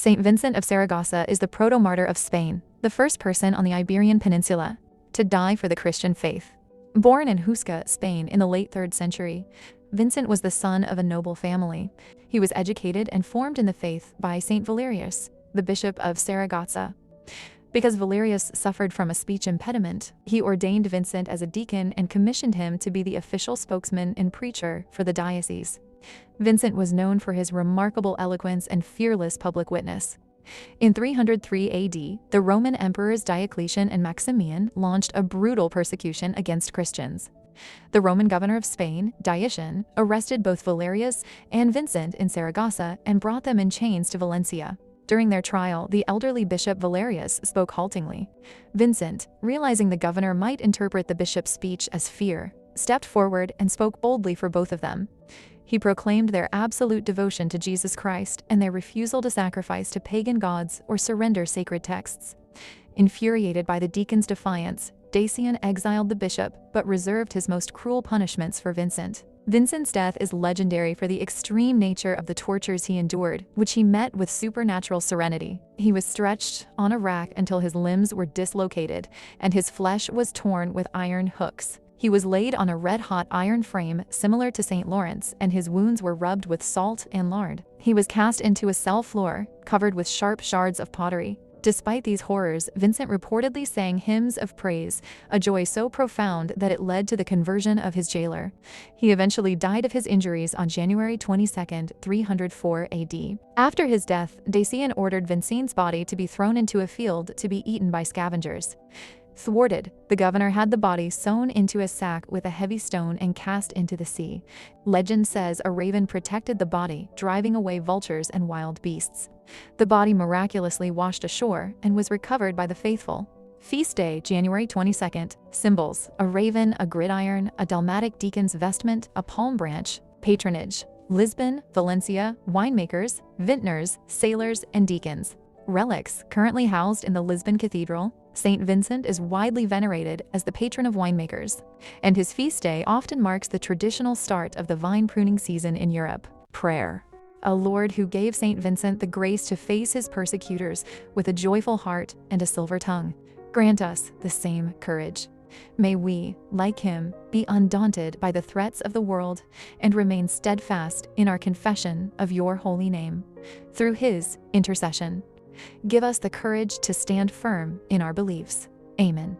Saint Vincent of Saragossa is the proto-martyr of Spain, the first person on the Iberian Peninsula to die for the Christian faith. Born in Huesca, Spain in the late 3rd century, Vincent was the son of a noble family. He was educated and formed in the faith by Saint Valerius, the Bishop of Saragossa. Because Valerius suffered from a speech impediment, he ordained Vincent as a deacon and commissioned him to be the official spokesman and preacher for the diocese. Vincent was known for his remarkable eloquence and fearless public witness. In 303 AD, the Roman emperors Diocletian and Maximian launched a brutal persecution against Christians. The Roman governor of Spain, Deacon, arrested both Valerius and Vincent in Saragossa and brought them in chains to Valencia. During their trial, the elderly Bishop Valerius spoke haltingly. Vincent, realizing the governor might interpret the bishop's speech as fear, stepped forward and spoke boldly for both of them. He proclaimed their absolute devotion to Jesus Christ and their refusal to sacrifice to pagan gods or surrender sacred texts. Infuriated by the deacon's defiance, Deacon exiled the bishop but reserved his most cruel punishments for Vincent. Vincent's death is legendary for the extreme nature of the tortures he endured, which he met with supernatural serenity. He was stretched on a rack until his limbs were dislocated and his flesh was torn with iron hooks. He was laid on a red-hot iron frame similar to St. Lawrence, and his wounds were rubbed with salt and lard. He was cast into a cell floor, covered with sharp shards of pottery. Despite these horrors, Vincent reportedly sang hymns of praise, a joy so profound that it led to the conversion of his jailer. He eventually died of his injuries on January 22, 304 AD. After his death, Deacon ordered Vincent's body to be thrown into a field to be eaten by scavengers. Thwarted, the governor had the body sewn into a sack with a heavy stone and cast into the sea. Legend says a raven protected the body, driving away vultures and wild beasts. The body miraculously washed ashore and was recovered by the faithful. Feast day, January 22nd. Symbols: a raven, a gridiron, a dalmatic deacon's vestment, a palm branch. Patronage: Lisbon, Valencia, winemakers, vintners, sailors, and deacons. Relics: currently housed in the Lisbon Cathedral, Saint Vincent is widely venerated as the patron of winemakers, and his feast day often marks the traditional start of the vine pruning season in Europe. Prayer: a Lord who gave Saint Vincent the grace to face his persecutors with a joyful heart and a silver tongue, grant us the same courage. May we, like him, be undaunted by the threats of the world and remain steadfast in our confession of your holy name. Through his intercession, give us the courage to stand firm in our beliefs. Amen.